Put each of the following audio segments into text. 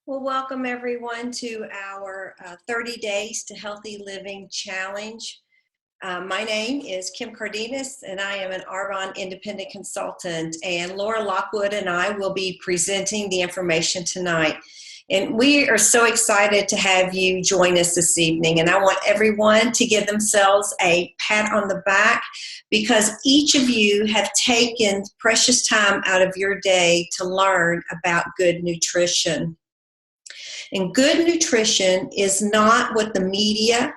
Well, welcome everyone to our 30 Days to Healthy Living Challenge. My name is Kim Cardenas, and I am an Arbonne Independent Consultant. And Laura Lockwood and I will be presenting the information tonight. And we are so excited to have you join us this evening. And I want everyone to give themselves a pat on the back because each of you have taken precious time out of your day to learn about good nutrition. And good nutrition is not what the media,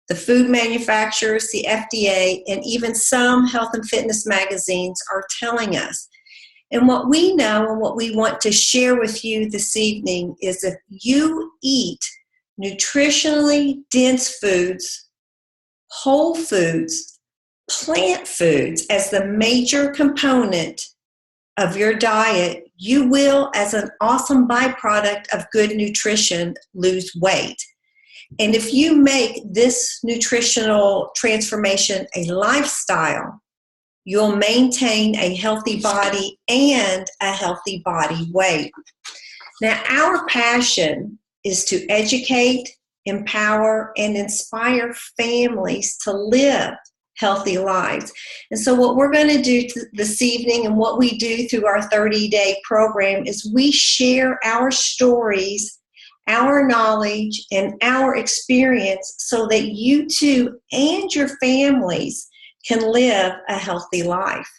the food manufacturers, the FDA, and even some health and fitness magazines are telling us. And what we know and what we want to share with you this evening is if you eat nutritionally dense foods, whole foods, plant foods as the major component of your diet, you will, as an awesome byproduct of good nutrition, lose weight. And if you make this nutritional transformation a lifestyle, you'll maintain a healthy body and a healthy body weight. Now, our passion is to educate, empower, and inspire families to live healthy lives. And so what we're going to do this evening and what we do through our 30-day program is we share our stories, our knowledge, and our experience so that you too and your families can live a healthy life.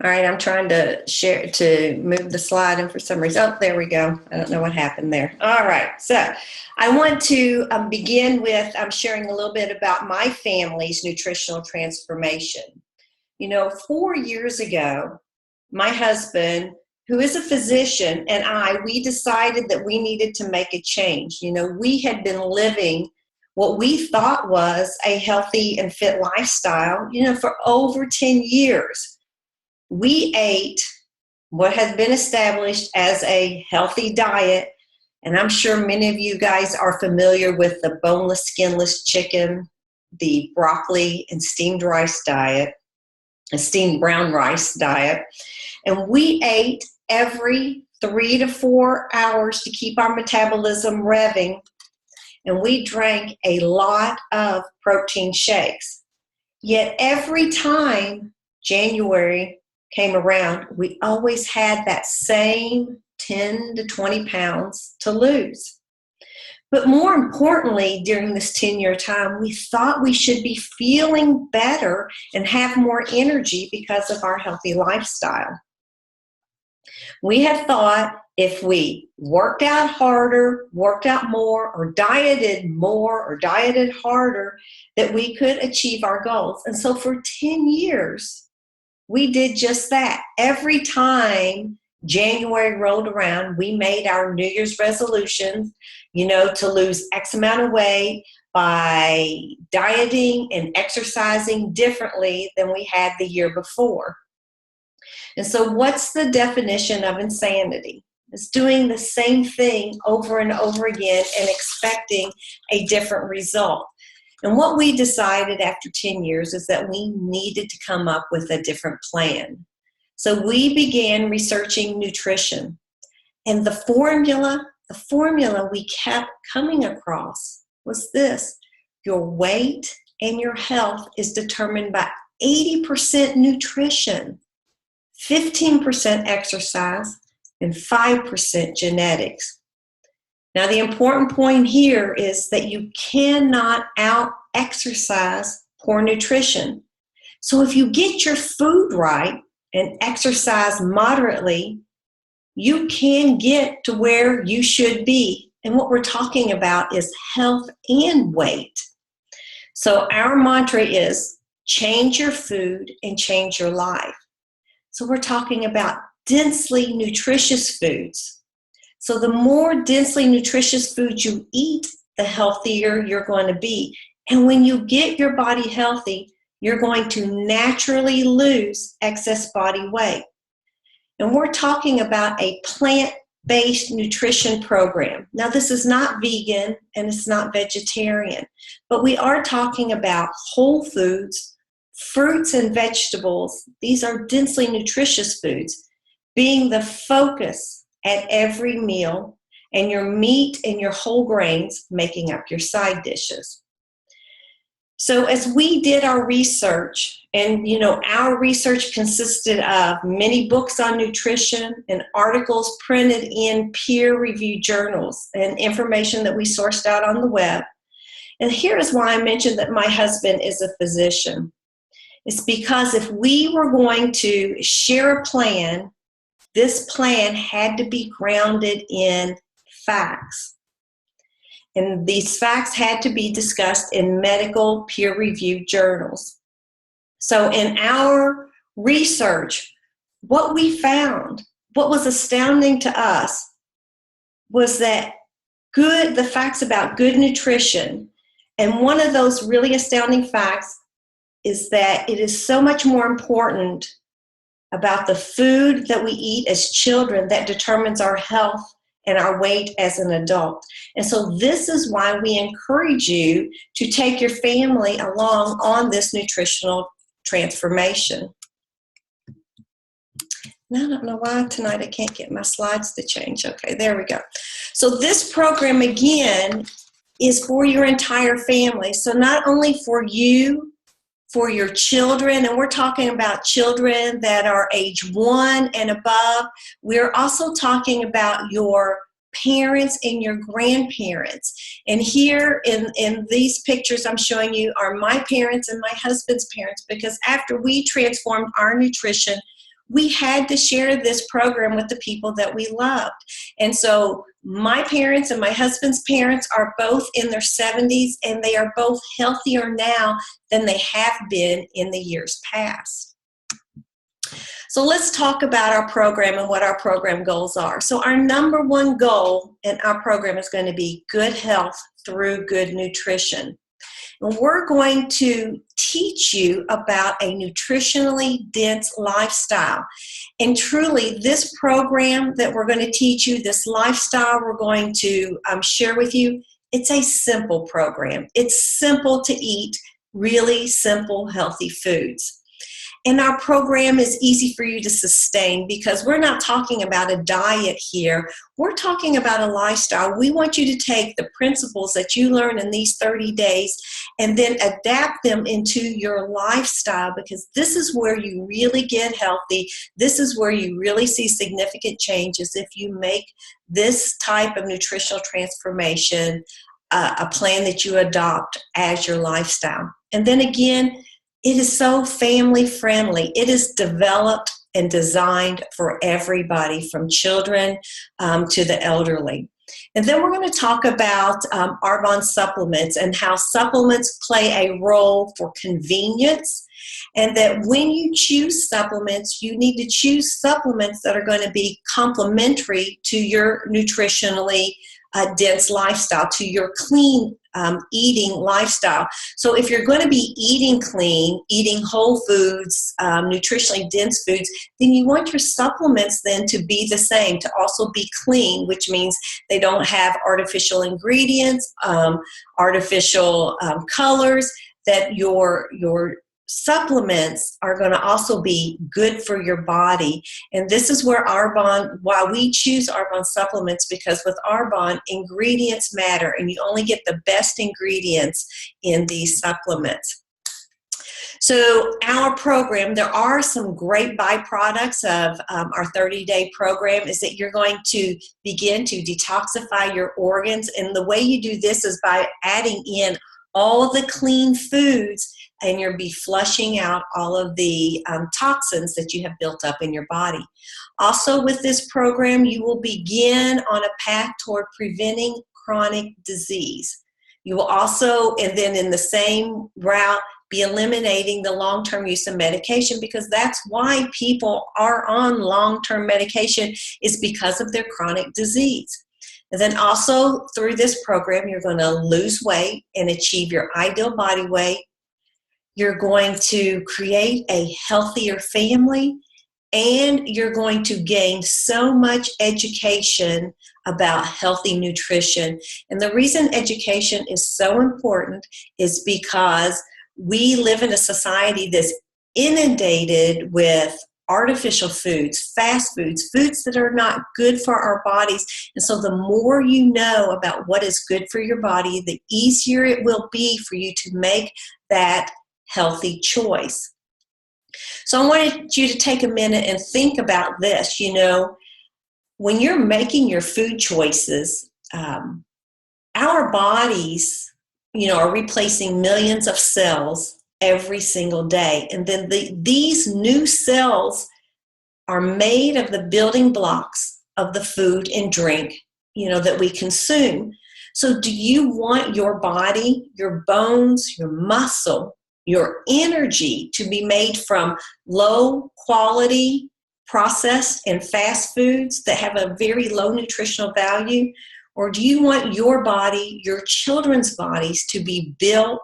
All right, I'm trying to move the slide, and for some reason, oh, there we go. I don't know what happened there. All right, so I want to begin with sharing a little bit about my family's nutritional transformation. You know, 4 years ago, my husband, who is a physician, and we decided that we needed to make a change. You know, we had been living what we thought was a healthy and fit lifestyle, you know, for over 10 years. We ate what has been established as a healthy diet, and I'm sure many of you guys are familiar with the boneless, skinless chicken, the broccoli and steamed rice diet, a steamed brown rice diet, and we ate every 3 to 4 hours to keep our metabolism revving, and we drank a lot of protein shakes. Yet every time January came around, we always had that same 10 to 20 pounds to lose. But more importantly, during this 10-year time, we thought we should be feeling better and have more energy because of our healthy lifestyle. We had thought if we worked out harder, worked out more, or dieted harder, that we could achieve our goals. And so for 10 years, we did just that. Every time January rolled around, we made our New Year's resolutions, you know, to lose X amount of weight by dieting and exercising differently than we had the year before. And so what's the definition of insanity? It's doing the same thing over and over again and expecting a different result. And what we decided after 10 years is that we needed to come up with a different plan. So we began researching nutrition. And the formula we kept coming across was this: your weight and your health is determined by 80% nutrition, 15% exercise, and 5% genetics. Now, the important point here is that you cannot out-exercise poor nutrition. So if you get your food right and exercise moderately, you can get to where you should be. And what we're talking about is health and weight. So our mantra is change your food and change your life. So we're talking about densely nutritious foods. So the more densely nutritious food you eat, the healthier you're going to be. And when you get your body healthy, you're going to naturally lose excess body weight. And we're talking about a plant plant-based nutrition program. Now, this is not vegan and it's not vegetarian, but we are talking about whole foods, fruits and vegetables. These are densely nutritious foods being the focus at every meal, and your meat and your whole grains making up your side dishes. So as we did our research, and our research consisted of many books on nutrition and articles printed in peer-reviewed journals and information that we sourced out on the web. And here is why I mentioned that my husband is a physician. It's because if we were going to share a plan, this plan had to be grounded in facts. And these facts had to be discussed in medical peer-reviewed journals. So in our research, what we found, what was astounding to us, was that the facts about good nutrition, and one of those really astounding facts is that it is so much more important about the food that we eat as children that determines our health and our weight as an adult. And so this is why we encourage you to take your family along on this nutritional transformation. Now, I don't know why tonight I can't get my slides to change. Okay, there we go. So this program, again, is for your entire family. So not only for you, for your children, and we're talking about children that are age 1 and above. We're also talking about your parents and your grandparents. And here in these pictures I'm showing you are my parents and my husband's parents, because after we transformed our nutrition, we had to share this program with the people that we loved. And so my parents and my husband's parents are both in their 70s, and they are both healthier now than they have been in the years past. So let's talk about our program and what our program goals are. So our number one goal in our program is going to be good health through good nutrition. And we're going to teach you about a nutritionally dense lifestyle. And truly, this program that we're going to teach you, this lifestyle we're going to share with you, it's a simple program. It's simple to eat, really simple, healthy foods. And our program is easy for you to sustain, because we're not talking about a diet here. We're talking about a lifestyle. We want you to take the principles that you learn in these 30 days and then adapt them into your lifestyle, because this is where you really get healthy. This is where you really see significant changes if you make this type of nutritional transformation a plan that you adopt as your lifestyle. And then again, it is so family friendly. It is developed and designed for everybody, from children to the elderly. And then we're going to talk about Arbonne supplements and how supplements play a role for convenience, and that when you choose supplements, you need to choose supplements that are going to be complementary to your nutritionally dense lifestyle, to your clean eating lifestyle. So if you're going to be eating clean, eating whole foods, nutritionally dense foods, then you want your supplements then to be the same, to also be clean, which means they don't have artificial ingredients, artificial colors, that your supplements are going to also be good for your body. And this is where Arbonne, why we choose Arbonne supplements, because with Arbonne, ingredients matter, and you only get the best ingredients in these supplements. So our program, there are some great byproducts of our 30-day program, is that you're going to begin to detoxify your organs. And the way you do this is by adding in all the clean foods, and you'll be flushing out all of the toxins that you have built up in your body. Also with this program, you will begin on a path toward preventing chronic disease. You will also, and then in the same route, be eliminating the long-term use of medication, because that's why people are on long-term medication, is because of their chronic disease. And then also through this program, you're going to lose weight and achieve your ideal body weight. You're going to create a healthier family, and you're going to gain so much education about healthy nutrition. And the reason education is so important is because we live in a society that's inundated with artificial foods, fast foods, foods that are not good for our bodies. And so the more you know about what is good for your body, the easier it will be for you to make that healthy choice. So I wanted you to take a minute and think about this. You know, when you're making your food choices, our bodies, you know, are replacing millions of cells every single day. And then these new cells are made of the building blocks of the food and drink, you know, that we consume. So do you want your body, your bones, your muscle, your energy to be made from low quality processed and fast foods that have a very low nutritional value? Or do you want your body, your children's bodies, to be built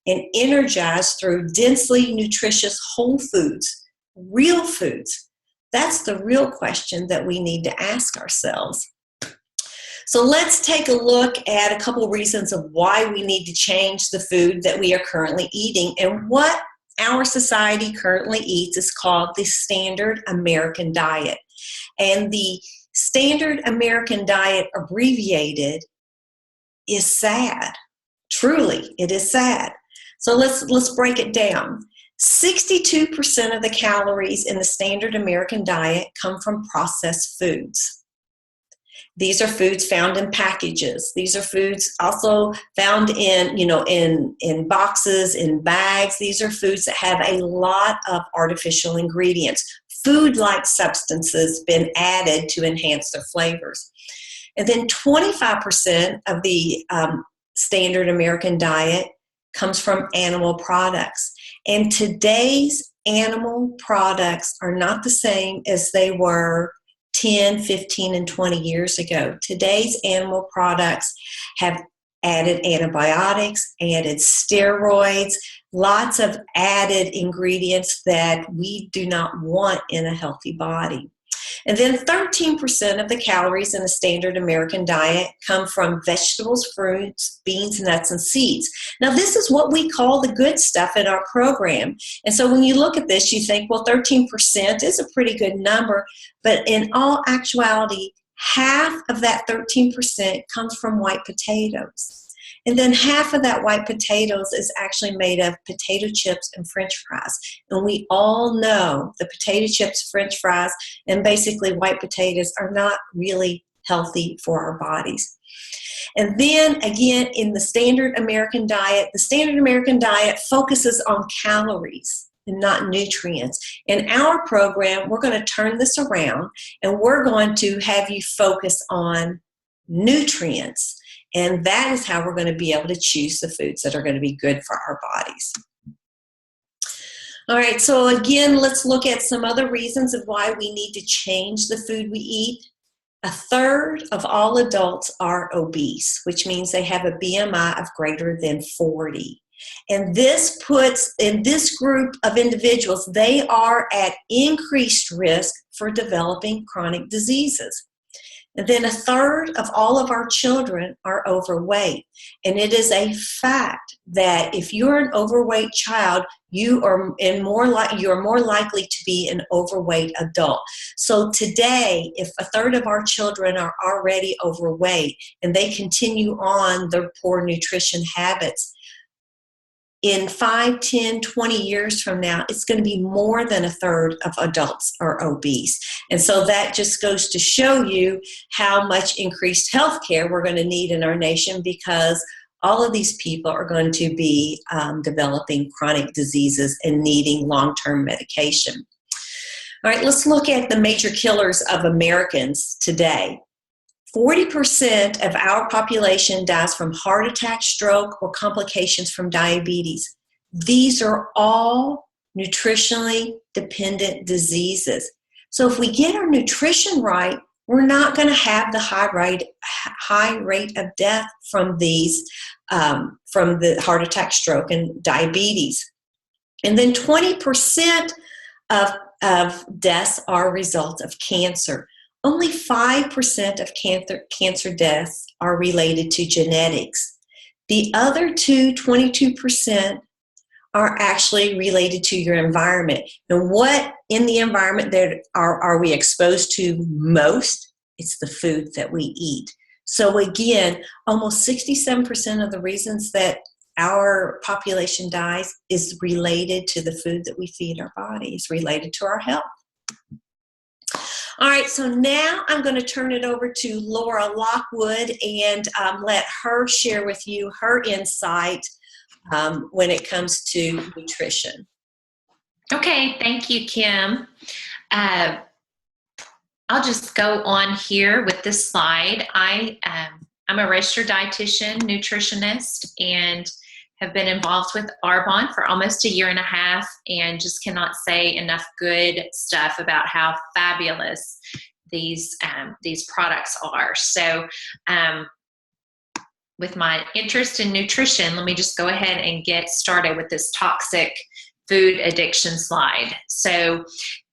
and energized through densely nutritious whole foods, real foods? That's the real question that we need to ask ourselves. So let's take a look at a couple of reasons of why we need to change the food that we are currently eating. And what our society currently eats is called the standard American diet. And the standard American diet, abbreviated, is sad. Truly, it is sad. So let's break it down. 62% of the calories in the standard American diet come from processed foods. These are foods found in packages. These are foods also found in, you know, in boxes, in bags. These are foods that have a lot of artificial ingredients, food-like substances been added to enhance their flavors. And then 25% of the standard American diet comes from animal products. And today's animal products are not the same as they were 10, 15, and 20 years ago. Today's animal products have added antibiotics, added steroids, lots of added ingredients that we do not want in a healthy body. And then 13% of the calories in the standard American diet come from vegetables, fruits, beans, nuts, and seeds. Now, this is what we call the good stuff in our program. And so when you look at this, you think, well, 13% is a pretty good number. But in all actuality, half of that 13% comes from white potatoes. And then half of that white potatoes is actually made of potato chips and French fries. And we all know the potato chips, French fries, and basically white potatoes are not really healthy for our bodies. And then again, in the standard American diet focuses on calories and not nutrients. In our program, we're going to turn this around and we're going to have you focus on nutrients. And that is how we're going to be able to choose the foods that are going to be good for our bodies. All right, so again, let's look at some other reasons of why we need to change the food we eat. A third of all adults are obese, which means they have a BMI of greater than 40. And this puts, in this group of individuals, they are at increased risk for developing chronic diseases. And then a third of all of our children are overweight. And it is a fact that if you're an overweight child, you are more likely to be an overweight adult. So today, if a third of our children are already overweight and they continue on their poor nutrition habits, in 5, 10, 20 years from now, it's going to be more than a third of adults are obese. And so that just goes to show you how much increased health care we're going to need in our nation, because all of these people are going to be developing chronic diseases and needing long-term medication. All right, let's look at the major killers of Americans today. 40% of our population dies from heart attack, stroke, or complications from diabetes. These are all nutritionally dependent diseases. So if we get our nutrition right, we're not going to have the high rate of death from these, from the heart attack, stroke, and diabetes. And then 20% of, of deaths are a result of cancer. Only 5% of cancer deaths are related to genetics. The other 22% are actually related to your environment. And what in the environment that are we exposed to most? It's the food that we eat. So again, almost 67% of the reasons that our population dies is related to the food that we feed our bodies, related to our health. All right, so now I'm going to turn it over to Laura Lockwood and let her share with you her insight when it comes to nutrition. Okay, thank you, Kim. I'll just go on here with this slide. I'm a registered dietitian, nutritionist, and have been involved with Arbonne for almost a year and a half, and just cannot say enough good stuff about how fabulous these products are. So with my interest in nutrition, let me just go ahead and get started with this toxic food addiction slide. So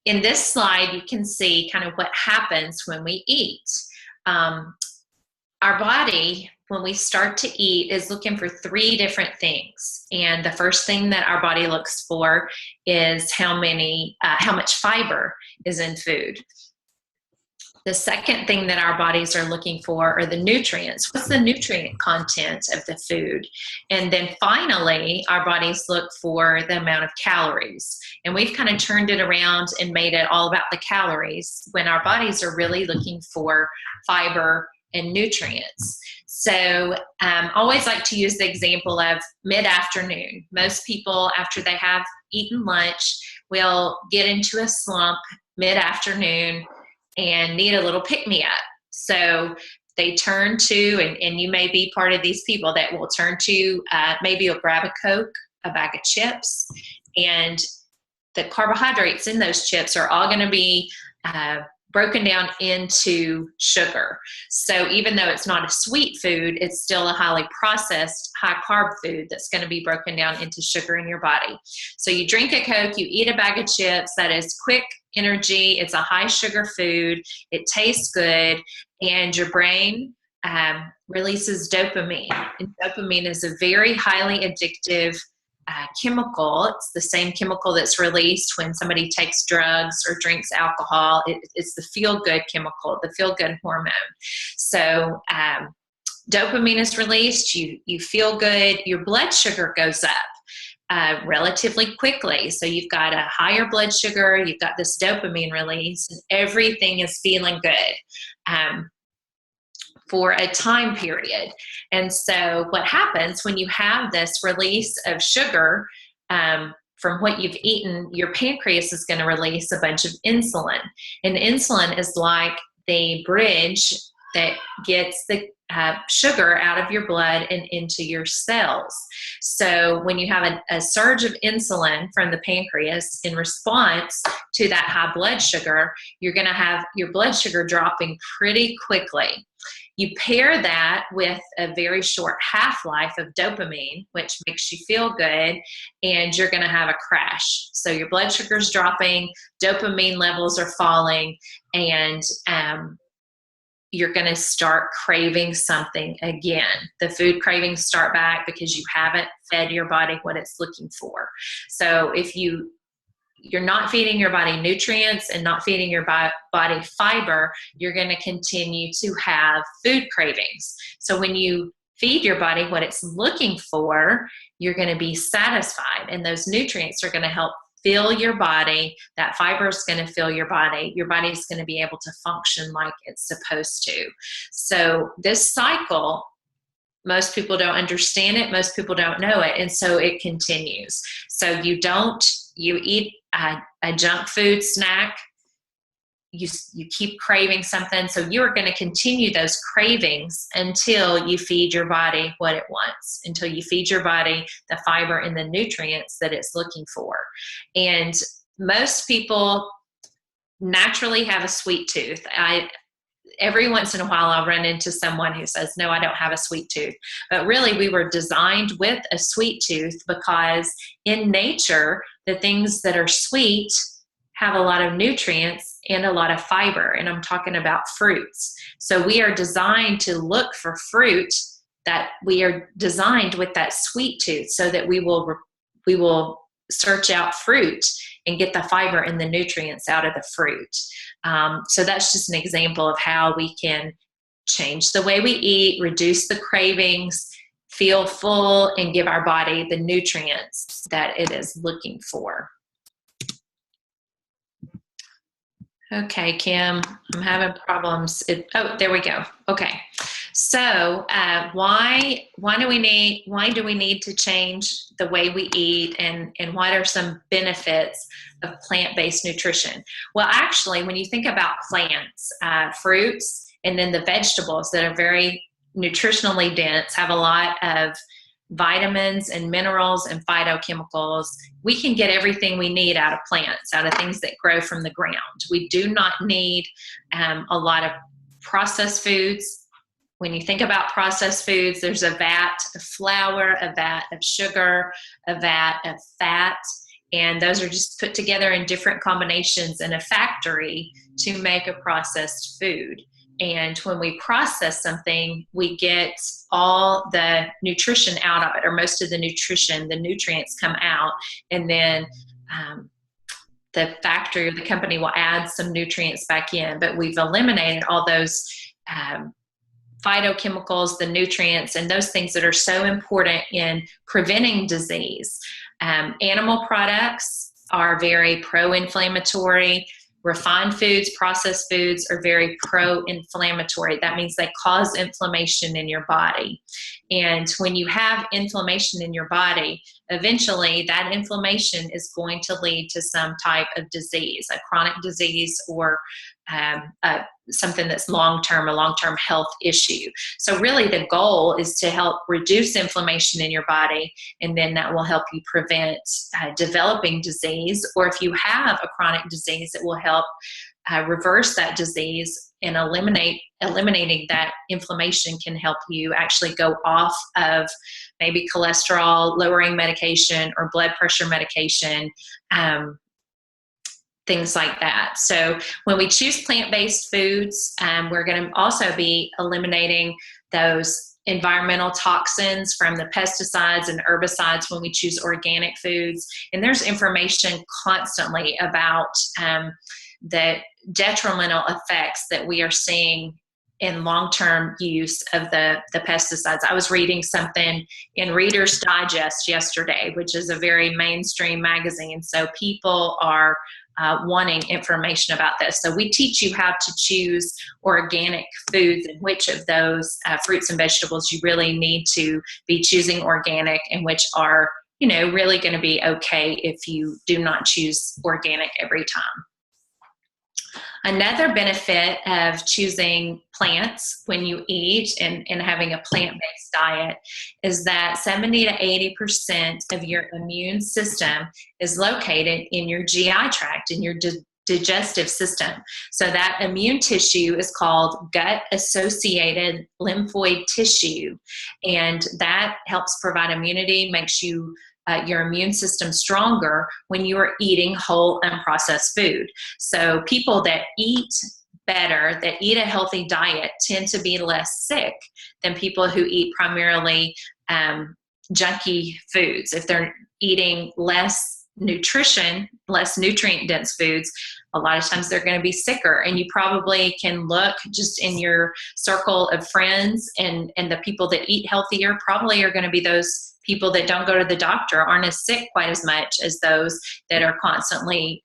in this slide, you can see kind of what happens when we eat. Our body, when we start to eat, is looking for 3 different things. And the first thing that our body looks for is how much fiber is in food. The second thing that our bodies are looking for are the nutrients. What's the nutrient content of the food? And then finally, our bodies look for the amount of calories. And we've kind of turned it around and made it all about the calories when our bodies are really looking for fiber and nutrients. So always like to use the example of mid-afternoon. Most people, after they have eaten lunch, will get into a slump mid-afternoon and need a little pick-me-up. So they turn to, and you may be part of these people that will turn to, maybe you'll grab a Coke, a bag of chips, and the carbohydrates in those chips are all going to be broken down into sugar. So even though it's not a sweet food, it's still a highly processed, high carb food that's going to be broken down into sugar in your body. So you drink a Coke, you eat a bag of chips, that is quick energy, it's a high sugar food, it tastes good, and your brain releases dopamine. And dopamine is a very highly addictive chemical. It's the same chemical that's released when somebody takes drugs or drinks alcohol. It's the feel-good chemical, the feel-good hormone. So dopamine is released, you feel good, your blood sugar goes up relatively quickly. So you've got a higher blood sugar, you've got this dopamine release, and everything is feeling good for a time period. And so what happens when you have this release of sugar from what you've eaten, your pancreas is going to release a bunch of insulin. And insulin is like the bridge that gets the sugar out of your blood and into your cells. So when you have a surge of insulin from the pancreas in response to that high blood sugar, you're going to have your blood sugar dropping pretty quickly. You pair that with a very short half-life of dopamine, which makes you feel good, and you're going to have a crash. So your blood sugar's dropping, dopamine levels are falling, and you're going to start craving something again. The food cravings start back because you haven't fed your body what it's looking for. So if you're not feeding your body nutrients and not feeding your body fiber, you're going to continue to have food cravings. So when you feed your body what it's looking for, you're going to be satisfied, and those nutrients are going to help fill your body. That fiber is going to fill your body. Your body is going to be able to function like it's supposed to. So this cycle, most people don't understand it. Most people don't know it. And so it continues. So you eat a junk food snack, you keep craving something. So you are going to continue those cravings until you feed your body what it wants, until you feed your body the fiber and the nutrients that it's looking for. And most people naturally have a sweet tooth. Every once in a while, I'll run into someone who says, no, I don't have a sweet tooth. But really, we were designed with a sweet tooth because in nature, the things that are sweet have a lot of nutrients and a lot of fiber, and I'm talking about fruits. So we are designed to look for fruit, that we are designed with that sweet tooth, so that we will search out fruit and get the fiber and the nutrients out of the fruit. So that's just an example of how we can change the way we eat, reduce the cravings, feel full, and give our body the nutrients that it is looking for. Okay, Kim, I'm having problems. Oh, there we go. Okay, so why do we need to change the way we eat, and what are some benefits of plant-based nutrition? Well, actually, when you think about plants, fruits, and then the vegetables that are very nutritionally dense, have a lot of vitamins and minerals and phytochemicals. We can get everything we need out of plants, out of things that grow from the ground. We do not need a lot of processed foods. When you think about processed foods, there's a vat of flour, a vat of sugar, a vat of fat, and those are just put together in different combinations in a factory to make a processed food. And when we process something, we get all the nutrition out of it, or most of the nutrition, the nutrients come out, and then the factory or the company will add some nutrients back in. But we've eliminated all those phytochemicals, the nutrients, and those things that are so important in preventing disease. Animal products are very pro-inflammatory. Refined foods, processed foods are very pro-inflammatory. That means they cause inflammation in your body. And when you have inflammation in your body, eventually that inflammation is going to lead to some type of disease, a chronic disease, or something that's long-term, a long-term health issue. So really the goal is to help reduce inflammation in your body, and then that will help you prevent developing disease. Or if you have a chronic disease, it will help reverse that disease, and eliminating that inflammation can help you actually go off of maybe cholesterol lowering medication or blood pressure medication, things like that. So when we choose plant-based foods, we're going to also be eliminating those environmental toxins from the pesticides and herbicides when we choose organic foods. And there's information constantly about the detrimental effects that we are seeing in long-term use of the pesticides. I was reading something in Reader's Digest yesterday, which is a very mainstream magazine. So people are wanting information about this. So we teach you how to choose organic foods, and which of those fruits and vegetables you really need to be choosing organic, and which are, really going to be okay if you do not choose organic every time. Another benefit of choosing plants when you eat and having a plant-based diet is that 70 to 80% of your immune system is located in your GI tract, in your digestive system. So that immune tissue is called gut-associated lymphoid tissue, and that helps provide immunity, makes you your immune system stronger when you are eating whole unprocessed food. So people that eat better, that eat a healthy diet, tend to be less sick than people who eat primarily junky foods. If they're eating less nutrition, less nutrient dense foods, a lot of times they're going to be sicker. And you probably can look just in your circle of friends, and the people that eat healthier probably are going to be those people that don't go to the doctor, aren't as sick quite as much as those that are constantly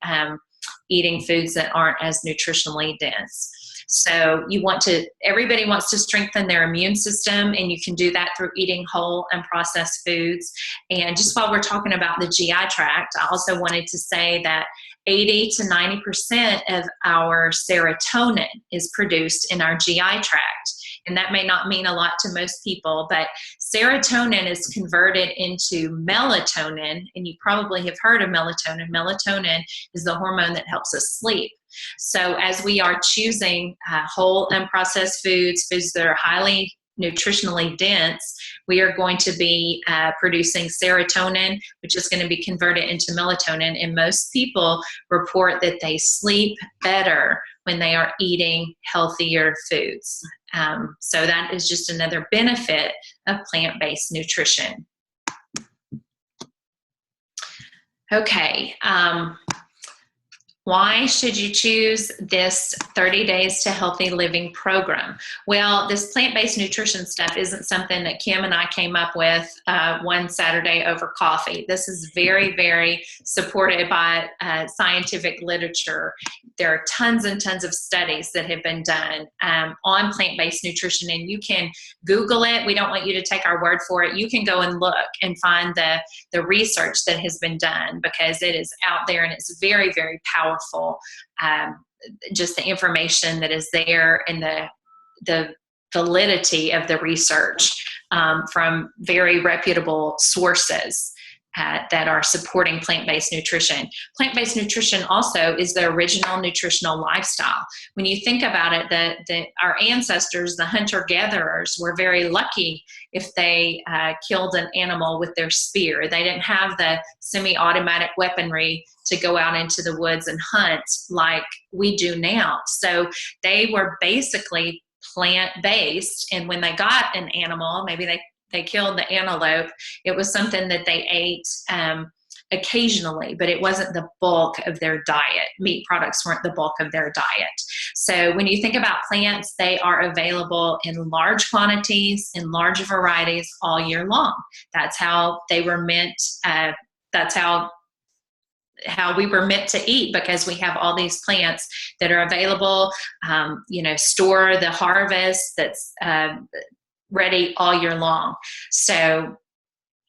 eating foods that aren't as nutritionally dense. So everybody wants to strengthen their immune system, and you can do that through eating whole and processed foods. And just while we're talking about the GI tract, I also wanted to say that 80 to 90% of our serotonin is produced in our GI tract. And that may not mean a lot to most people, but serotonin is converted into melatonin, and you probably have heard of melatonin. Melatonin is the hormone that helps us sleep. So as we are choosing whole unprocessed foods that are highly nutritionally dense, we are going to be producing serotonin, which is going to be converted into melatonin. And most people report that they sleep better when they are eating healthier foods. So that is just another benefit of plant-based nutrition. Okay. Why should you choose this 30 Days to Healthy Living program? Well, this plant-based nutrition stuff isn't something that Kim and I came up with one Saturday over coffee. This is very, very supported by scientific literature. There are tons and tons of studies that have been done on plant-based nutrition, and you can Google it. We don't want you to take our word for it. You can go and look and find the research that has been done, because it is out there and it's very, very powerful. Just the information that is there and the validity of the research from very reputable sources that are supporting plant-based nutrition. Plant-based nutrition also is the original nutritional lifestyle. When you think about it, our ancestors, the hunter-gatherers, were very lucky if they killed an animal with their spear. They didn't have the semi-automatic weaponry to go out into the woods and hunt like we do now. So they were basically plant-based, and when they got an animal, maybe they killed the antelope, it was something that they ate occasionally, but it wasn't the bulk of their diet. Meat products weren't the bulk of their diet. So when you think about plants, they are available in large quantities, in large varieties all year long. That's how they were meant, that's how we were meant to eat, because we have all these plants that are available. Store the harvest that's ready all year long. So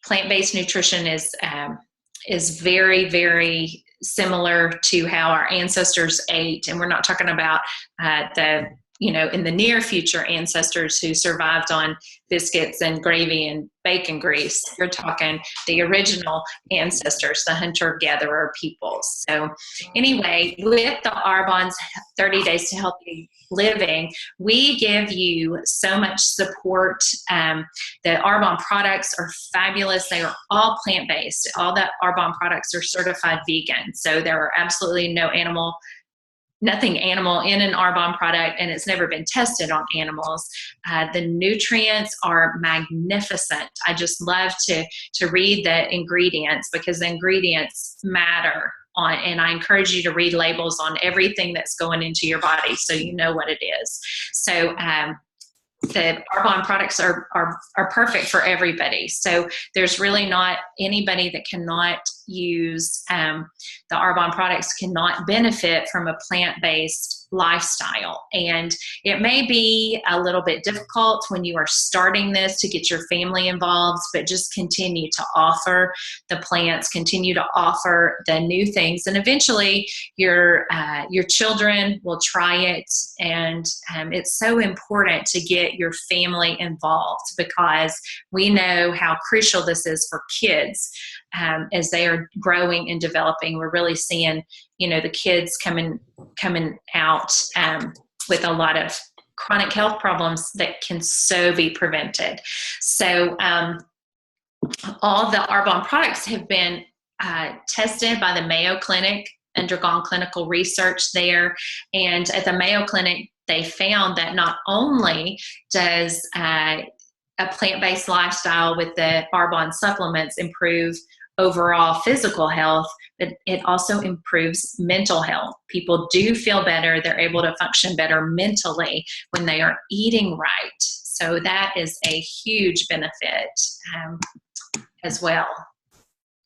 plant-based nutrition is very, very similar to how our ancestors ate. And we're not talking about in the near future ancestors who survived on biscuits and gravy and bacon grease. You're talking the original ancestors, the hunter-gatherer peoples. So anyway, with the Arbonne's 30 Days to Healthy Living, we give you so much support. The Arbonne products are fabulous. They are all plant-based. All the Arbonne products are certified vegan. So there are absolutely nothing animal in an Arbonne product, and it's never been tested on animals. The nutrients are magnificent. I just love to read the ingredients, because the ingredients matter and I encourage you to read labels on everything that's going into your body so you know what it is. So the Arbonne products are perfect for everybody. So there's really not anybody that cannot use the Arbonne products, cannot benefit from a plant-based lifestyle. And it may be a little bit difficult when you are starting this to get your family involved, but just continue to offer the plants, continue to offer the new things, and eventually your children will try it. And it's so important to get your family involved, because we know how crucial this is for kids as they are growing and developing. We're really seeing, the kids coming out with a lot of chronic health problems that can so be prevented. So all the Arbonne products have been tested by the Mayo Clinic, undergone clinical research there. And at the Mayo Clinic, they found that not only does a plant-based lifestyle with the Arbonne supplements improve overall physical health, but it also improves mental health. People do feel better. They're able to function better mentally when they are eating right. So that is a huge benefit as well.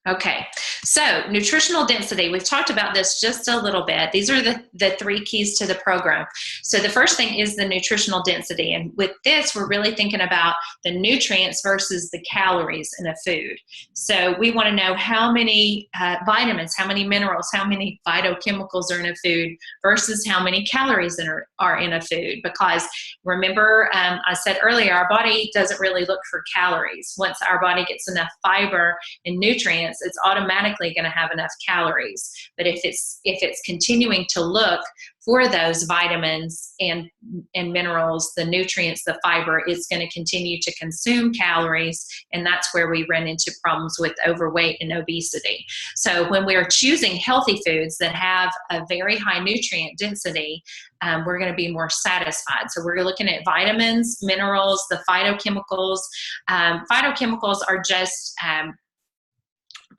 Okay, so nutritional density. We've talked about this just a little bit. These are the three keys to the program. So the first thing is the nutritional density. And with this, we're really thinking about the nutrients versus the calories in a food. So we want to know how many vitamins, how many minerals, how many phytochemicals are in a food versus how many calories are in a food. Because remember, I said earlier, our body doesn't really look for calories. Once our body gets enough fiber and nutrients, nutrients, it's automatically going to have enough calories. But if it's continuing to look for those vitamins and minerals, the nutrients, the fiber, it's going to continue to consume calories, and that's where we run into problems with overweight and obesity. So when we're choosing healthy foods that have a very high nutrient density, we're going to be more satisfied. So we're looking at vitamins, minerals, the phytochemicals. Phytochemicals are just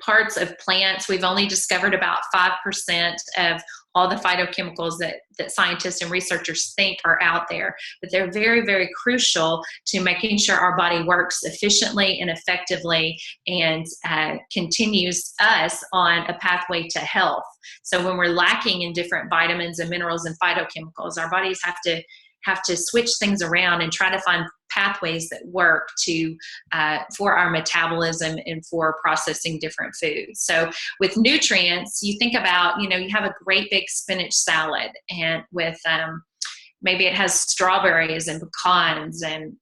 parts of plants. We've only discovered about 5% of all the phytochemicals that scientists and researchers think are out there, but they're very, very crucial to making sure our body works efficiently and effectively and continues us on a pathway to health. So when we're lacking in different vitamins and minerals and phytochemicals, our bodies have to switch things around and try to find pathways that work to for our metabolism and for processing different foods. So with nutrients, you think about, you have a great big spinach salad, and with maybe it has strawberries and pecans and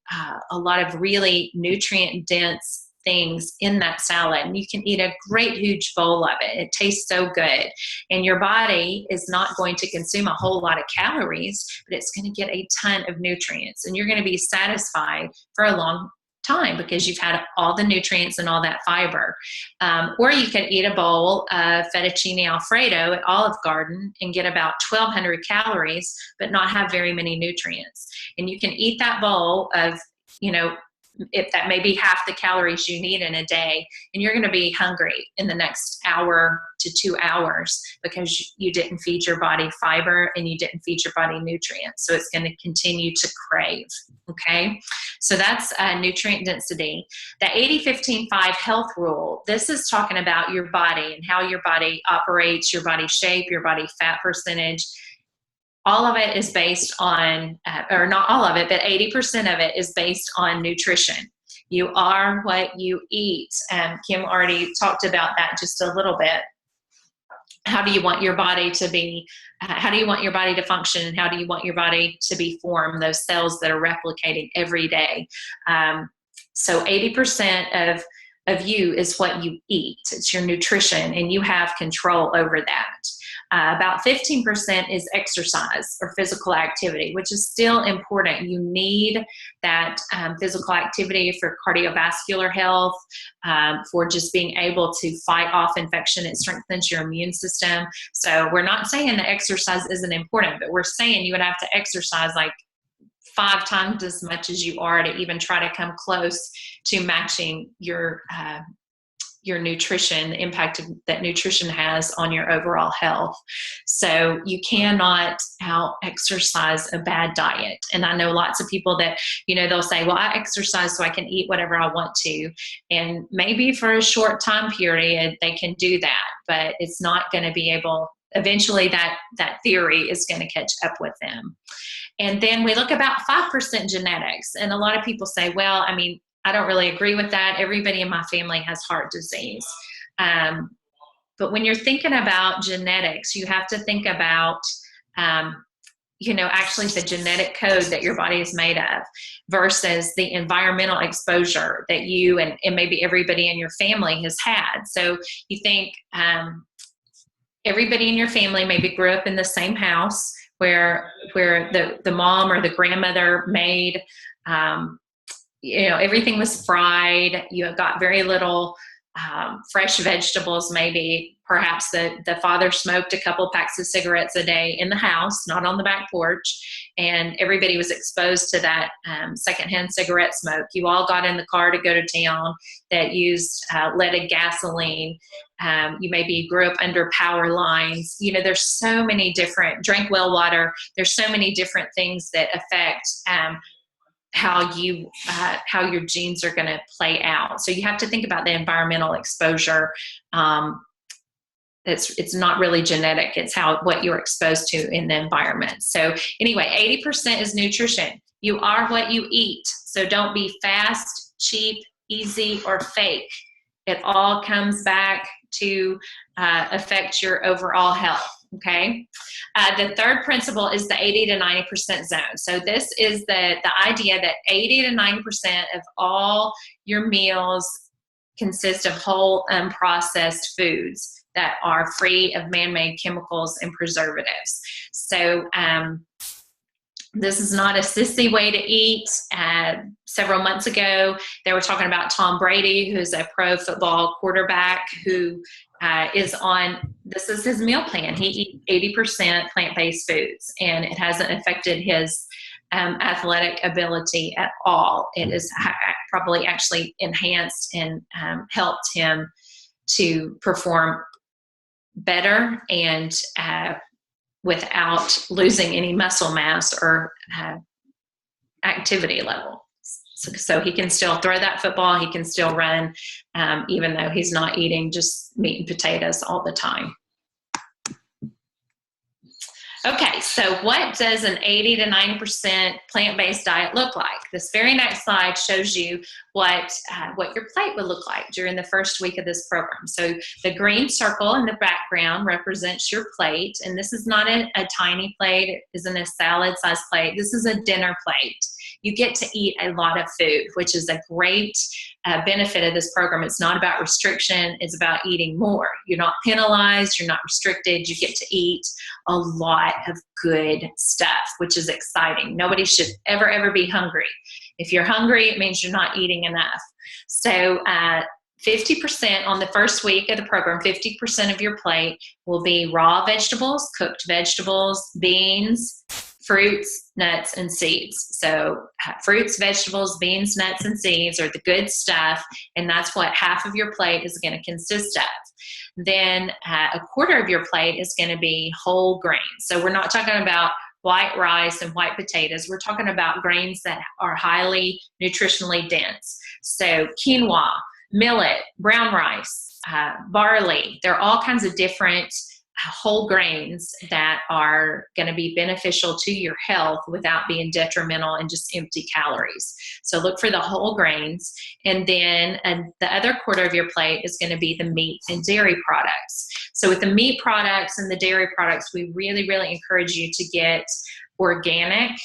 a lot of really nutrient dense things in that salad, and you can eat a great huge bowl of it. It tastes so good, and your body is not going to consume a whole lot of calories, but it's going to get a ton of nutrients, and you're going to be satisfied for a long time because you've had all the nutrients and all that fiber. Or you can eat a bowl of fettuccine alfredo at Olive Garden and get about 1,200 calories, but not have very many nutrients. And you can eat that bowl of, if that may be half the calories you need in a day, and you're going to be hungry in the next hour to 2 hours because you didn't feed your body fiber and you didn't feed your body nutrients. So it's going to continue to crave. Okay. So that's nutrient density. The 80-15-5 health rule, this is talking about your body and how your body operates, your body shape, your body fat percentage. All of it is based on, or not all of it, but 80% of it is based on nutrition. You are what you eat. Kim already talked about that just a little bit. How do you want your body to be? How do you want your body to function? And how do you want your body to be formed? Those cells that are replicating every day. So 80% of you is what you eat. It's your nutrition, and you have control over that. About 15% is exercise or physical activity, which is still important. You need that physical activity for cardiovascular health, for just being able to fight off infection. It strengthens your immune system. So we're not saying that exercise isn't important, but we're saying you would have to exercise like 5 times as much as you are to even try to come close to matching your nutrition, the impact that nutrition has on your overall health. So you cannot out exercise a bad diet. And I know lots of people that, they'll say, well, I exercise so I can eat whatever I want to. And maybe for a short time period, they can do that, but it's not going to be able, eventually that theory is going to catch up with them. And then we look about 5% genetics. And a lot of people say, well, I don't really agree with that. Everybody in my family has heart disease. But when you're thinking about genetics, you have to think about, actually the genetic code that your body is made of versus the environmental exposure that you and maybe everybody in your family has had. So you think everybody in your family maybe grew up in the same house where the mom or the grandmother made everything was fried. You got very little fresh vegetables, maybe. Perhaps the father smoked a couple packs of cigarettes a day in the house, not on the back porch, and everybody was exposed to that secondhand cigarette smoke. You all got in the car to go to town that used leaded gasoline. You maybe grew up under power lines. There's so many different, drank well water. There's so many different things that affect how your genes are going to play out. So you have to think about the environmental exposure. It's not really genetic. It's what you're exposed to in the environment. So anyway, 80% is nutrition. You are what you eat. So don't be fast, cheap, easy, or fake. It all comes back to affect your overall health. Okay. The third principle is the 80 to 90% zone. So this is the idea that 80 to 90% of all your meals consist of whole unprocessed foods that are free of man-made chemicals and preservatives. So this is not a sissy way to eat. Several months ago, they were talking about Tom Brady, who's a pro football quarterback who is on, this is his meal plan. He eats 80% plant-based foods, and it hasn't affected his athletic ability at all. It has probably actually enhanced and helped him to perform better and without losing any muscle mass or activity level. So he can still throw that football, he can still run, even though he's not eating just meat and potatoes all the time. Okay, so what does an 80 to 90% plant-based diet look like? This very next slide shows you what your plate would look like during the first week of this program. So the green circle in the background represents your plate, and this is not a tiny plate, it isn't a salad-sized plate, this is a dinner plate. You get to eat a lot of food, which is a great benefit of this program. It's not about restriction, it's about eating more. You're not penalized, you're not restricted, you get to eat a lot of good stuff, which is exciting. Nobody should ever be hungry. If you're hungry, it means you're not eating enough. So 50% on the first week of the program, 50% of your plate will be raw vegetables, cooked vegetables, beans, fruits, nuts, and seeds. So fruits, vegetables, beans, nuts, and seeds are the good stuff, and that's what half of your plate is going to consist of. Then a quarter of your plate is going to be whole grains. So we're not talking about white rice and white potatoes. We're talking about grains that are highly nutritionally dense. So quinoa, millet, brown rice, barley, there are all kinds of different whole grains that are going to be beneficial to your health without being detrimental and just empty calories. So look for the whole grains. And then the other quarter of your plate is going to be the meat and dairy products. So with the meat products and the dairy products, we really encourage you to get organic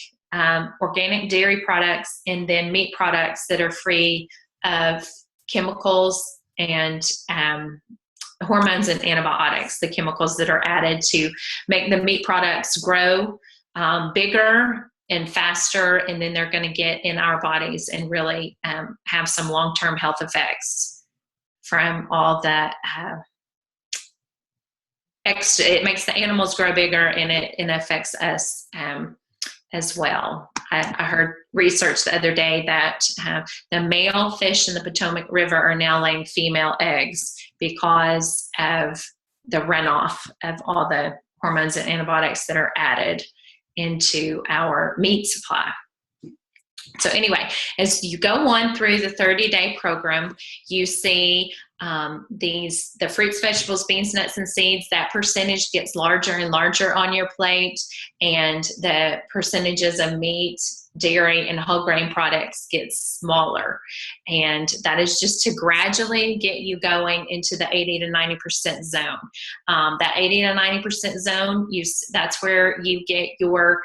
dairy products, and then meat products that are free of chemicals and hormones and antibiotics, the chemicals that are added to make the meat products grow bigger and faster, and then they're going to get in our bodies and really have some long-term health effects from all that. It makes the animals grow bigger, and it affects us as well. I heard research the other day that the male fish in the Potomac River are now laying female eggs because of the runoff of all the hormones and antibiotics that are added into our meat supply. So anyway, as you go on through the 30-day program, you see the fruits, vegetables, beans, nuts, and seeds, that percentage gets larger and larger on your plate, and the percentages of meat, dairy, and whole grain products get smaller. And that is just to gradually get you going into the 80 to 90% zone. That 80 to 90% zone, that's where you get your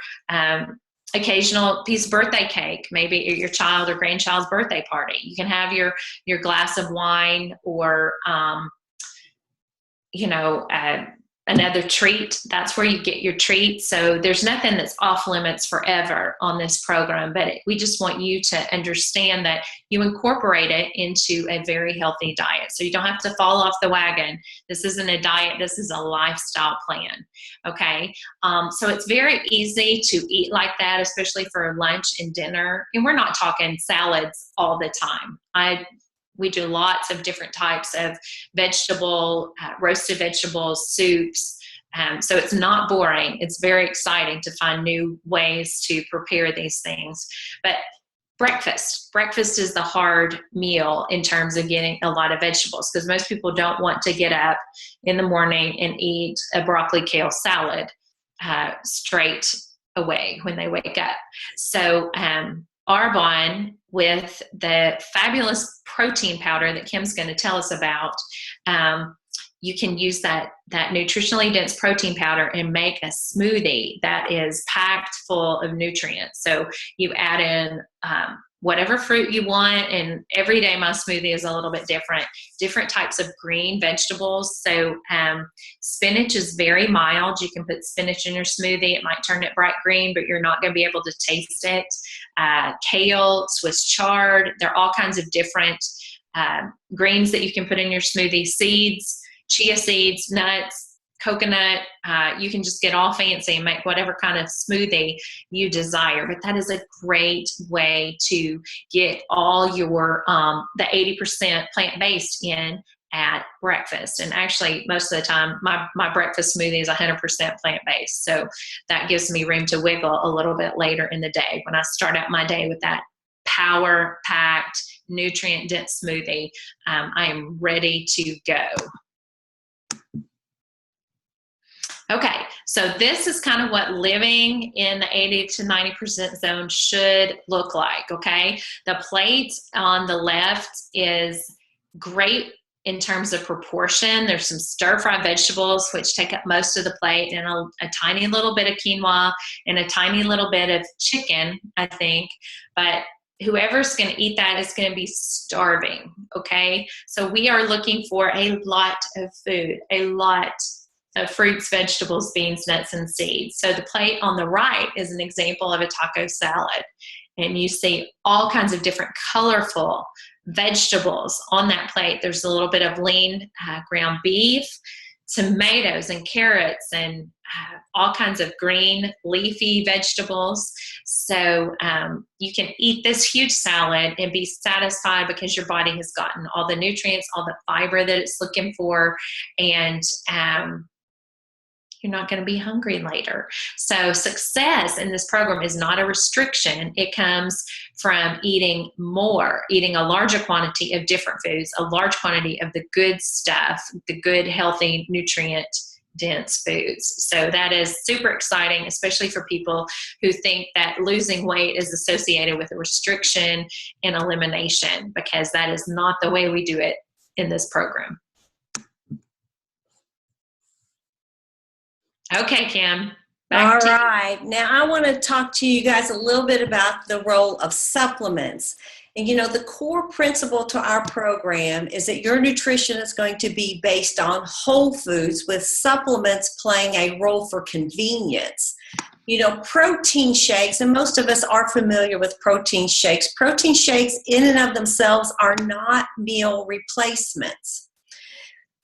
occasional piece of birthday cake, maybe your child or grandchild's birthday party. You can have your glass of wine, or another treat. That's where you get your treat. So there's nothing that's off limits forever on this program, but we just want you to understand that you incorporate it into a very healthy diet. So you don't have to fall off the wagon. This isn't a diet, this is a lifestyle plan. Okay. So it's very easy to eat like that, especially for lunch and dinner. And we're not talking salads all the time. We do lots of different types of roasted vegetables, soups. So it's not boring. It's very exciting to find new ways to prepare these things. But breakfast is the hard meal in terms of getting a lot of vegetables, because most people don't want to get up in the morning and eat a broccoli kale salad straight away when they wake up. So Arbonne, with the fabulous protein powder that Kim's going to tell us about, you can use that nutritionally dense protein powder and make a smoothie that is packed full of nutrients. So you add in whatever fruit you want. And every day my smoothie is a little bit different types of green vegetables. So spinach is very mild. You can put spinach in your smoothie. It might turn it bright green, but you're not going to be able to taste it. Kale, Swiss chard, there are all kinds of different greens that you can put in your smoothie. Seeds, chia seeds, nuts, coconut. You can just get all fancy and make whatever kind of smoothie you desire. But that is a great way to get all your the 80% plant-based in at breakfast. And actually, most of the time, my breakfast smoothie is 100% plant-based. So that gives me room to wiggle a little bit later in the day. When I start out my day with that power-packed, nutrient-dense smoothie, I am ready to go. Okay, so this is kind of what living in the 80 to 90% zone should look like, okay? The plate on the left is great in terms of proportion. There's some stir-fried vegetables, which take up most of the plate, and a tiny little bit of quinoa and a tiny little bit of chicken, I think. But whoever's going to eat that is going to be starving, okay? So we are looking for a lot of food, a lot of fruits, vegetables, beans, nuts, and seeds. So the plate on the right is an example of a taco salad. And you see all kinds of different colorful vegetables on that plate. There's a little bit of lean ground beef, tomatoes and carrots, and all kinds of green leafy vegetables. So you can eat this huge salad and be satisfied because your body has gotten all the nutrients, all the fiber that it's looking for, and you're not going to be hungry later. So success in this program is not a restriction. It comes from eating more, eating a larger quantity of different foods, a large quantity of the good stuff, the good, healthy, nutrient-dense foods. So that is super exciting, especially for people who think that losing weight is associated with a restriction and elimination, because that is not the way we do it in this program. Okay, Kim. All right. Now I want to talk to you guys a little bit about the role of supplements. And you know, the core principle to our program is that your nutrition is going to be based on whole foods, with supplements playing a role for convenience. You know, protein shakes, and most of us are familiar with protein shakes. Protein shakes in and of themselves are not meal replacements.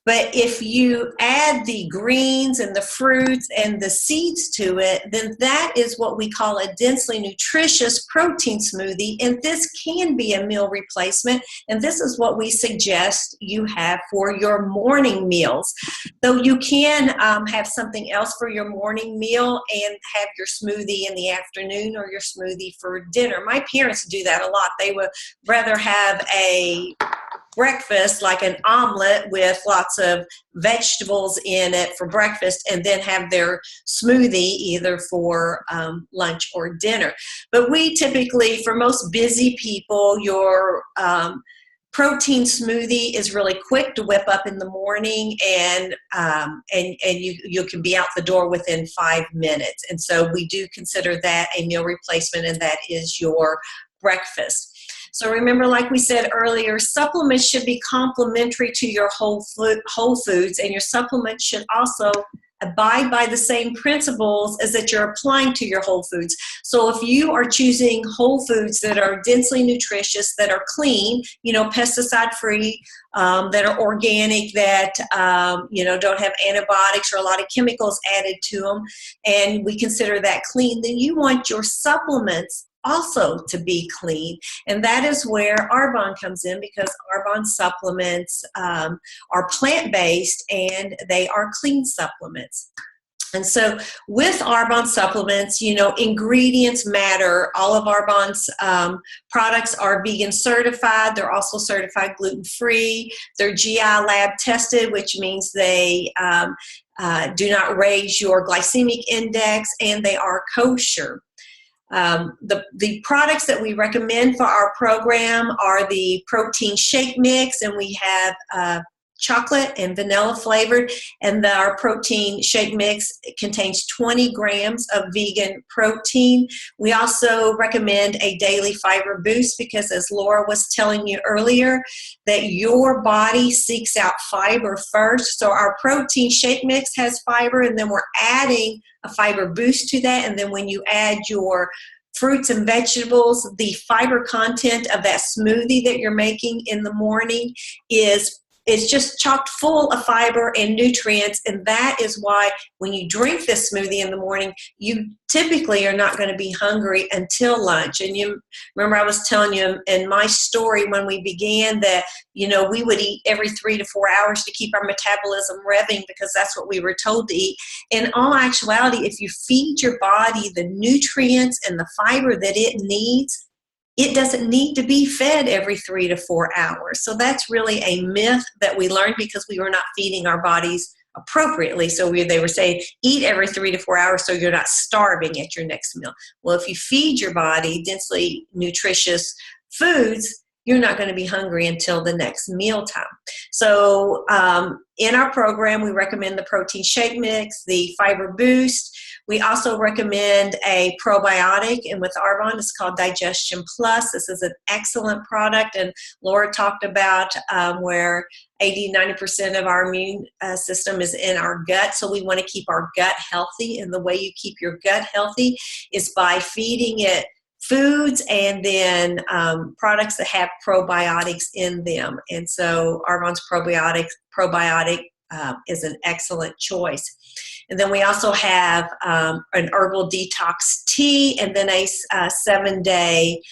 But if you add the greens and the fruits and the seeds to it, then that is what we call a densely nutritious protein smoothie. And this can be a meal replacement. And this is what we suggest you have for your morning meals. Though you can have something else for your morning meal and have your smoothie in the afternoon, or your smoothie for dinner. My parents do that a lot. They would rather have a breakfast, like an omelet with lots of vegetables in it for breakfast, and then have their smoothie either for lunch or dinner. But we typically, for most busy people, your protein smoothie is really quick to whip up in the morning, and you can be out the door within 5 minutes. And so we do consider that a meal replacement, and that is your breakfast. So remember, like we said earlier, supplements should be complementary to your whole foods, and your supplements should also abide by the same principles as that you're applying to your whole foods. So if you are choosing whole foods that are densely nutritious, that are clean, you know, pesticide-free, that are organic, that, you know, don't have antibiotics or a lot of chemicals added to them, and we consider that clean, then you want your supplements also to be clean. And that is where Arbonne comes in, because Arbonne supplements are plant-based and they are clean supplements. And so with Arbonne supplements, you know, ingredients matter. All of Arbonne's products are vegan certified. They're also certified gluten-free. They're GI lab tested, which means they do not raise your glycemic index, and they are kosher. The products that we recommend for our program are the protein shake mix, and we have chocolate and vanilla flavored, and our protein shake mix contains 20 grams of vegan protein. We also recommend a daily fiber boost because, as Laura was telling you earlier, that your body seeks out fiber first. So our protein shake mix has fiber, and then we're adding a fiber boost to that. And then when you add your fruits and vegetables, the fiber content of that smoothie that you're making in the morning is just chock full of fiber and nutrients, and that is why when you drink this smoothie in the morning, you typically are not going to be hungry until lunch. And you remember I was telling you in my story when we began that, we would eat every 3 to 4 hours to keep our metabolism revving because that's what we were told to eat. In all actuality, if you feed your body the nutrients and the fiber that it needs, it doesn't need to be fed every 3 to 4 hours. So that's really a myth that we learned because we were not feeding our bodies appropriately. So they were saying, eat every 3 to 4 hours so you're not starving at your next meal. Well, if you feed your body densely nutritious foods, you're not going to be hungry until the next mealtime. So in our program, we recommend the protein shake mix, the fiber boost. We also recommend a probiotic, and with Arbonne, it's called Digestion Plus. This is an excellent product, and Laura talked about where 80-90% of our immune system is in our gut, so we want to keep our gut healthy, and the way you keep your gut healthy is by feeding it foods and then products that have probiotics in them. And so Arbonne's probiotic is an excellent choice. And then we also have an herbal detox tea and then a 7-day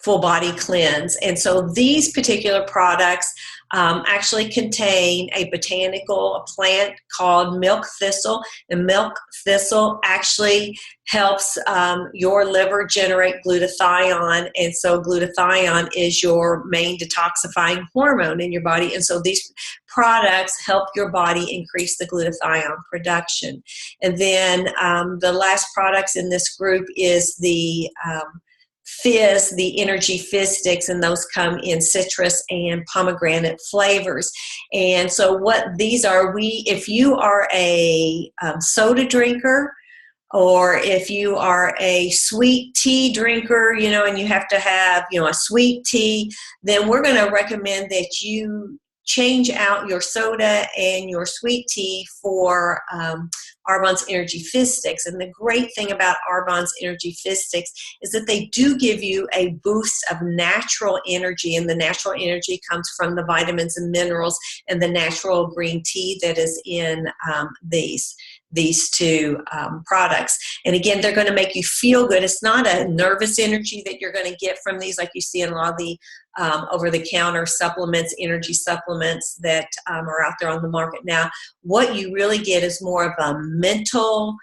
full body cleanse. And so these particular products actually contain a plant called milk thistle. And milk thistle actually helps your liver generate glutathione. And so glutathione is your main detoxifying hormone in your body. And so these products help your body increase the glutathione production. And then the last products in this group is the Fizz, the Energy Fizz Sticks, and those come in citrus and pomegranate flavors. And so what these are, if you are a soda drinker, or if you are a sweet tea drinker, and you have to have, a sweet tea, then we're going to recommend that you change out your soda and your sweet tea for Arbonne's Energy Fizz Sticks. And the great thing about Arbonne's Energy Fizz Sticks is that they do give you a boost of natural energy, and the natural energy comes from the vitamins and minerals and the natural green tea that is in these two products. And again, they're going to make you feel good. It's not a nervous energy that you're going to get from these like you see in a lot of the over-the-counter supplements, energy supplements that are out there on the market now. What you really get is more of a mental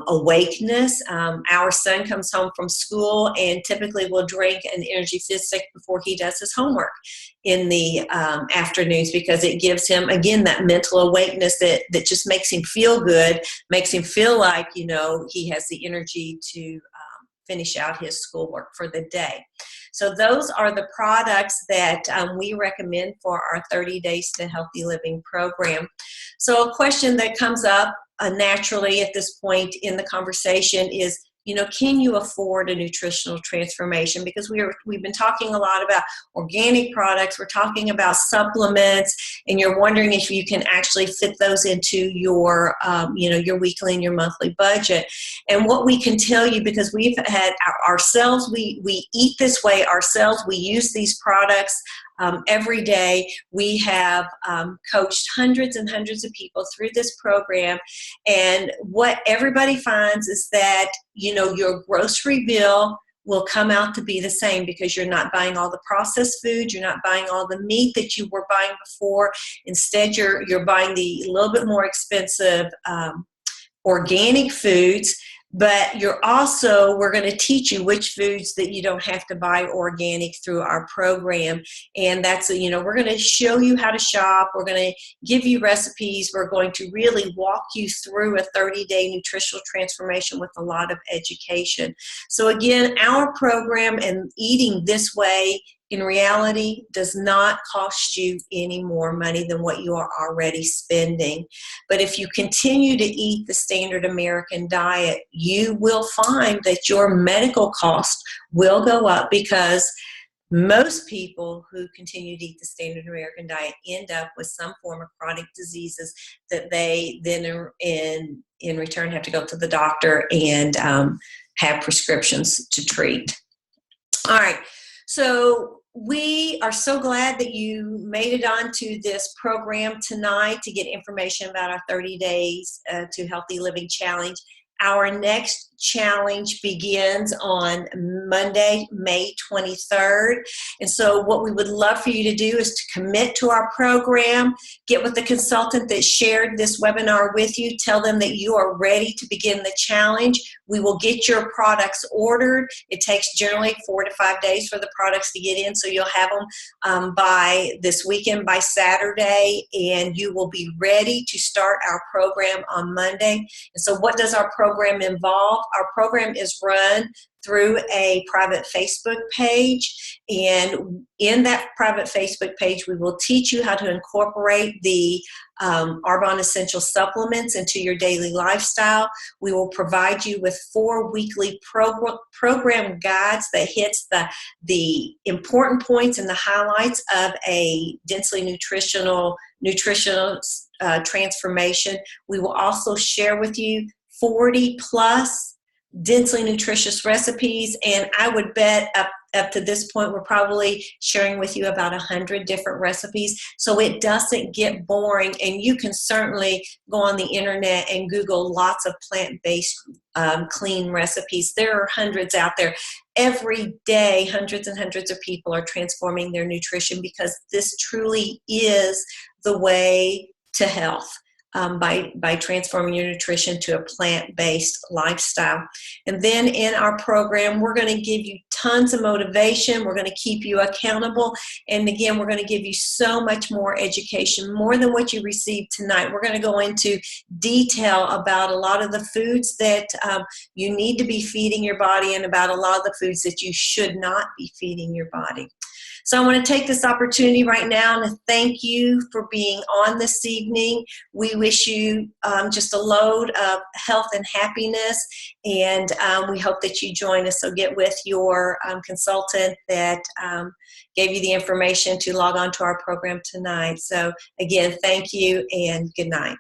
awakeness. Our son comes home from school and typically will drink an Energy Fizz Stick before he does his homework in the afternoons, because it gives him, again, that mental awakeness that just makes him feel good, makes him feel like, he has the energy to finish out his schoolwork for the day. So those are the products that we recommend for our 30 Days to Healthy Living program. So a question that comes up naturally at this point in the conversation is, can you afford a nutritional transformation? Because we've been talking a lot about organic products, we're talking about supplements, and you're wondering if you can actually fit those into your, your weekly and your monthly budget. And what we can tell you, because we've had ourselves, we eat this way ourselves, we use these products every day. We have coached hundreds and hundreds of people through this program, and what everybody finds is that your grocery bill will come out to be the same, because you're not buying all the processed food, you're not buying all the meat that you were buying before. Instead, you're buying the little bit more expensive organic foods. But we're going to teach you which foods that you don't have to buy organic through our program. And that's, we're going to show you how to shop. We're going to give you recipes. We're going to really walk you through a 30-day nutritional transformation with a lot of education. So again, our program and eating this way in reality does not cost you any more money than what you are already spending. But if you continue to eat the standard American diet, you will find that your medical costs will go up, because most people who continue to eat the standard American diet end up with some form of chronic diseases that they then in return have to go to the doctor and have prescriptions to treat. All right, so we are so glad that you made it onto this program tonight to get information about our 30 Days to Healthy Living Challenge. Our next challenge begins on Monday, May 23rd. And so what we would love for you to do is to commit to our program, get with the consultant that shared this webinar with you, tell them that you are ready to begin the challenge. We will get your products ordered. It takes generally 4 to 5 days for the products to get in, so you'll have them by this weekend, by Saturday, and you will be ready to start our program on Monday. And so what does our program involve? Our program is run through a private Facebook page, and in that private Facebook page, we will teach you how to incorporate the Arbonne Essential supplements into your daily lifestyle. We will provide you with 4 weekly program guides that hits the important points and the highlights of a densely nutritional transformation. We will also share with you 40 plus densely nutritious recipes, and I would bet up to this point we're probably sharing with you about 100 different recipes, so it doesn't get boring. And you can certainly go on the internet and Google lots of plant-based clean recipes. There are hundreds out there. Every day, hundreds and hundreds of people are transforming their nutrition, because this truly is the way to health. By transforming your nutrition to a plant-based lifestyle. And then in our program, we're going to give you tons of motivation. We're going to keep you accountable. And again, we're going to give you so much more education, more than what you received tonight. We're going to go into detail about a lot of the foods that you need to be feeding your body, and about a lot of the foods that you should not be feeding your body. So I want to take this opportunity right now to thank you for being on this evening. We wish you just a load of health and happiness, and we hope that you join us. So get with your consultant that gave you the information to log on to our program tonight. So again, thank you and good night.